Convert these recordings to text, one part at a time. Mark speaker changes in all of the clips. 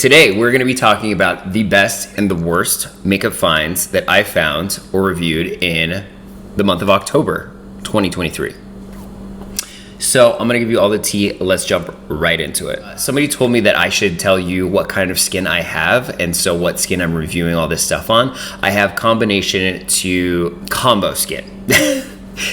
Speaker 1: Today, we're going to be talking about the best and the worst makeup finds that I found or reviewed in the month of October 2023. So I'm going to give you all the tea. Let's jump right into it. Somebody told me that I should tell you what kind of skin I have, and so what skin I'm reviewing all this stuff on. I have combination to combo skin.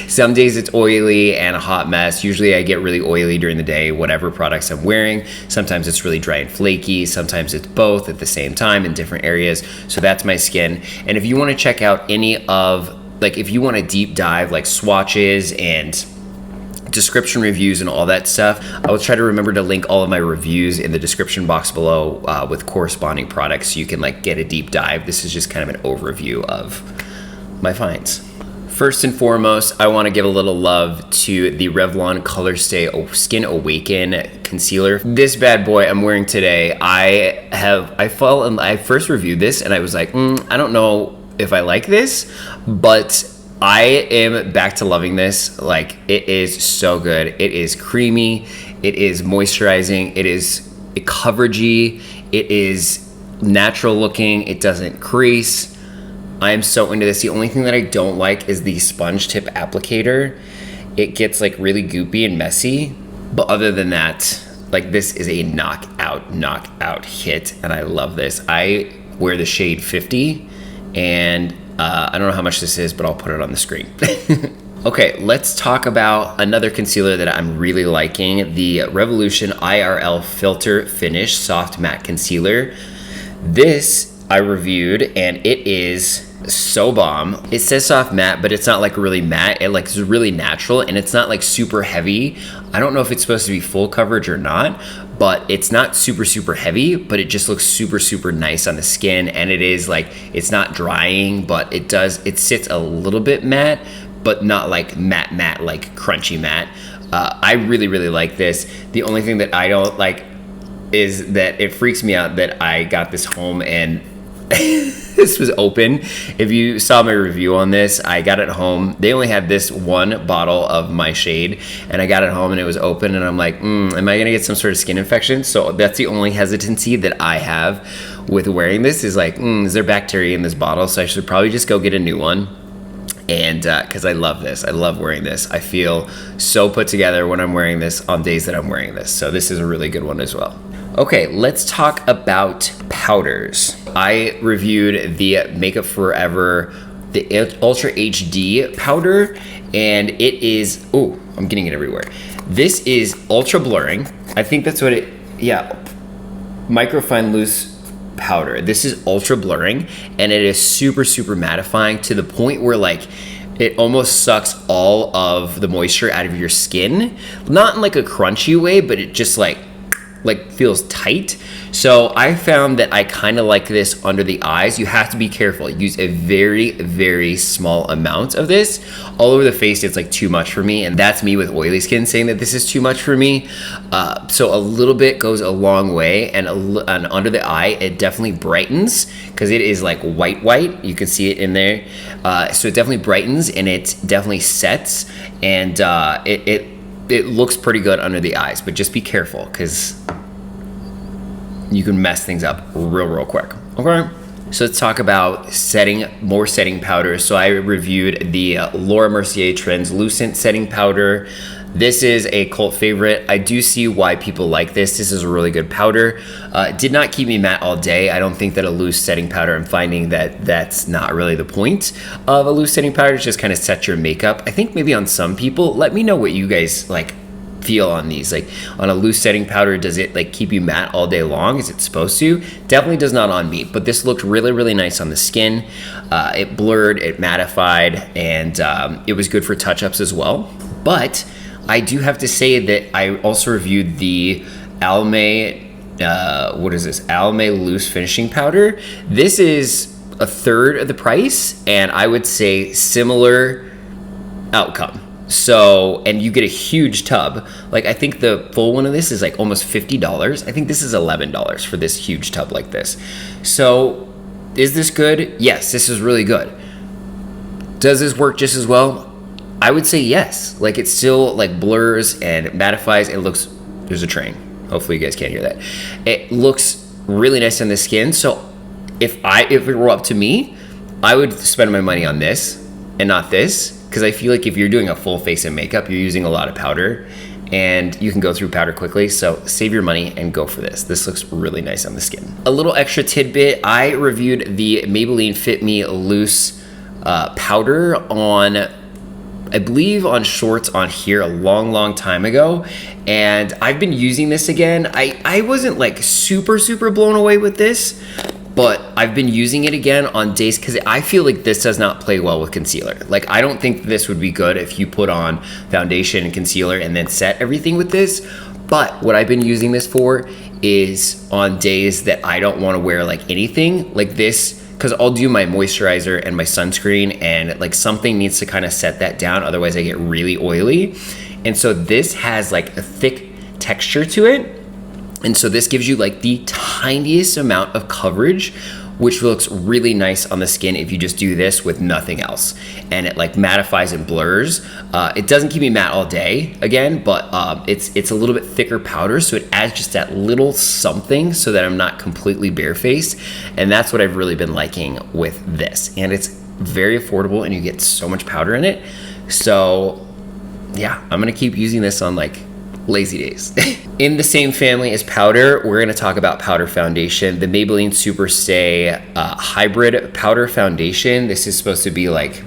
Speaker 1: Some days it's oily and a hot mess. Usually I get really oily during the day, whatever products I'm wearing. Sometimes it's really dry and flaky. Sometimes it's both at the same time in different areas. So that's my skin. And if you want to check out any of, if you want to deep dive, swatches and description reviews and all that stuff, I will try to remember to link all of my reviews in the description box below with corresponding products so you can get a deep dive. This is just kind of an overview of my finds. First and foremost, I want to give a little love to the Revlon Colorstay Skin Awaken Concealer. This bad boy I'm wearing today, I first reviewed this and I was like, I don't know if I like this, but I am back to loving this. It is so good. It is creamy, it is moisturizing, it is coveragey, it is natural looking, it doesn't crease. I am so into this. The only thing that I don't like is the sponge tip applicator. It gets really goopy and messy. But other than that, this is a knockout hit. And I love this. I wear the shade 50 and I don't know how much this is, but I'll put it on the screen. Okay, let's talk about another concealer that I'm really liking. The Revolution IRL Filter Finish Soft Matte Concealer. This I reviewed and it is so bomb. It says soft matte, but it's not really matte. It's really natural and it's not super heavy. I don't know if it's supposed to be full coverage or not, but it's not super heavy, but it just looks super nice on the skin. And it is it's not drying, but it sits a little bit matte, but not matte, crunchy matte. I really like this. The only thing that I don't like is that it freaks me out that I got this home and this was open. If you saw my review on this, I got it home. They only had this one bottle of my shade and I got it home and it was open and I'm like, am I gonna get some sort of skin infection? So that's the only hesitancy that I have with wearing this is is there bacteria in this bottle? So I should probably just go get a new one. And because I love this. I love wearing this. I feel so put together when I'm wearing this on days that I'm wearing this. So this is a really good one as well. Okay, let's talk about powders. I reviewed the Makeup Forever, the Ultra HD powder, and it is, I'm getting it everywhere. This is ultra blurring. I think that's what microfine loose powder. This is ultra blurring, and it is super mattifying to the point where it almost sucks all of the moisture out of your skin. Not in a crunchy way, but it just feels tight. So I found that I kind of like this under the eyes. You have to be careful. Use a very small amount of this. All over the face, it's too much for me, and that's me with oily skin saying that this is too much for me. So a little bit goes a long way, and under the eye, it definitely brightens because it is white. You can see it in there. So it definitely brightens and it definitely sets, and it looks pretty good under the eyes, but just be careful because you can mess things up real quick. Okay, so let's talk about more setting powders. So I reviewed the Laura Mercier Translucent Setting Powder. This is a cult favorite. I do see why people like this. This is a really good powder. It did not keep me matte all day. I don't think that a loose setting powder, I'm finding that that's not really the point of a loose setting powder. It's just kind of set your makeup. I think maybe on some people, let me know what you guys feel on these. On a loose setting powder, does it keep you matte all day long? Is it supposed to? Definitely does not on me, but this looked really nice on the skin. It blurred, it mattified, and it was good for touch-ups as well. But I do have to say that I also reviewed the Almay, Almay Loose Finishing Powder. This is a third of the price, and I would say similar outcome. So, and you get a huge tub. I think the full one of this is almost $50. I think this is $11 for this huge tub like this. So, is this good? Yes, this is really good. Does this work just as well? I would say yes. It still blurs and mattifies. It looks, there's a train. Hopefully you guys can't hear that. It looks really nice on the skin. So if it were up to me, I would spend my money on this and not this, because I feel like if you're doing a full face of makeup, you're using a lot of powder and you can go through powder quickly. So save your money and go for this. This looks really nice on the skin. A little extra tidbit, I reviewed the Maybelline Fit Me Loose powder on, I believe on shorts on here a long time ago, and I've been using this again. I wasn't like super blown away with this, but I've been using it again on days because I feel like this does not play well with concealer. Like, I don't think this would be good if you put on foundation and concealer and then set everything with this. But what I've been using this for is on days that I don't want to wear like anything like this, because I'll do my moisturizer and my sunscreen, and like something needs to kind of set that down, otherwise I get really oily. And so this has like a thick texture to it, and so this gives you like the tiniest amount of coverage, which looks really nice on the skin if you just do this with nothing else. And it like mattifies and blurs. It doesn't keep me matte all day again, but it's a little bit thicker powder, so it adds just that little something so that I'm not completely barefaced. And that's what I've really been liking with this. And it's very affordable and you get so much powder in it. So yeah, I'm gonna keep using this on like lazy days. In the same family as powder, we're gonna talk about powder foundation, the Maybelline Super Stay Hybrid Powder Foundation. This is supposed to be like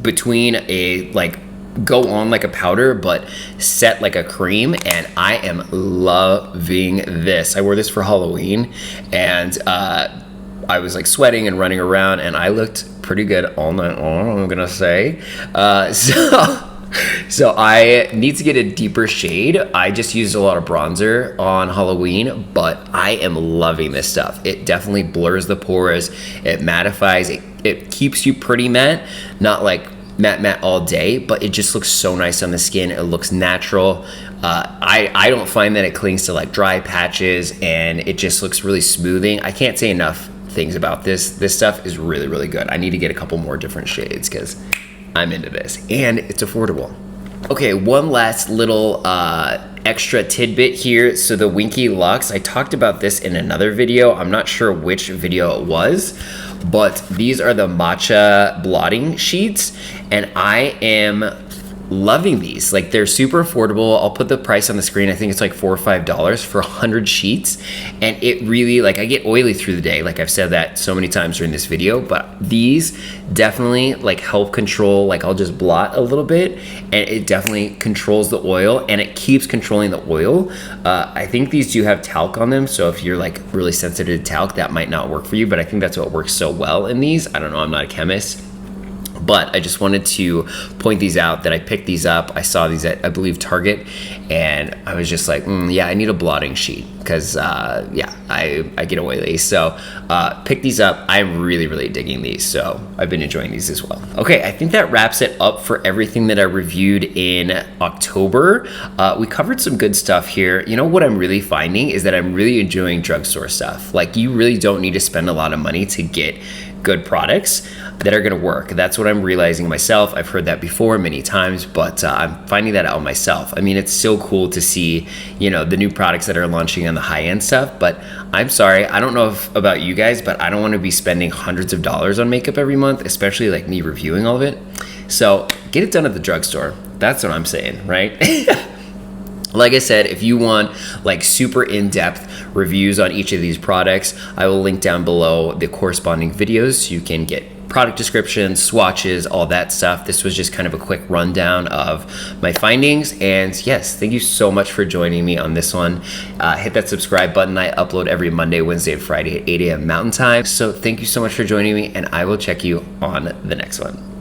Speaker 1: between a like go on like a powder but set like a cream, and I am loving this. I wore this for Halloween, and I was like sweating and running around, and I looked pretty good all night long, I'm gonna say. So I need to get a deeper shade. I just used a lot of bronzer on Halloween, but I am loving this stuff. It definitely blurs the pores, it mattifies, it keeps you pretty matte, not like matte all day, but it just looks so nice on the skin. It looks natural. I don't find that it clings to like dry patches, and it just looks really smoothing. I can't say enough things about this. This stuff is really good. I need to get a couple more different shades because I'm into this, and it's affordable. Okay, one last little extra tidbit here. So the Winky Lux, I talked about this in another video. I'm not sure which video it was, but these are the matcha blotting sheets, and I am loving these. Like, they're super affordable. I'll put the price on the screen. I think it's like $4 or $5 for 100 sheets, and it really, like, I get oily through the day, like I've said that so many times during this video, but these definitely like help control, like I'll just blot a little bit and it definitely controls the oil, and it keeps controlling the oil. I think these do have talc on them, so if you're like really sensitive to talc, that might not work for you, but I think that's what works so well in these. I don't know, I'm not a chemist. But I just wanted to point these out, that I picked these up. I saw these at, I believe, Target, and I was just like, yeah, I need a blotting sheet because, yeah, I get oily. So pick these up. I'm really digging these, so I've been enjoying these as well. Okay, I think that wraps it up for everything that I reviewed in October. We covered some good stuff here. You know what I'm really finding is that I'm really enjoying drugstore stuff. Like, you really don't need to spend a lot of money to get good products that are gonna work. That's what I'm realizing myself. I've heard that before many times, but I'm finding that out myself. I mean, it's so cool to see, you know, the new products that are launching on the high-end stuff, but I'm sorry, I don't know about you guys, but I don't wanna be spending hundreds of dollars on makeup every month, especially like me reviewing all of it. So get it done at the drugstore. That's what I'm saying, right? Like I said, if you want like super in-depth reviews on each of these products, I will link down below the corresponding videos so you can get product descriptions, swatches, all that stuff. This was just kind of a quick rundown of my findings. And yes, thank you so much for joining me on this one. Hit that subscribe button. I upload every Monday, Wednesday, and Friday at 8 a.m. Mountain Time. So thank you so much for joining me, and I will check you on the next one.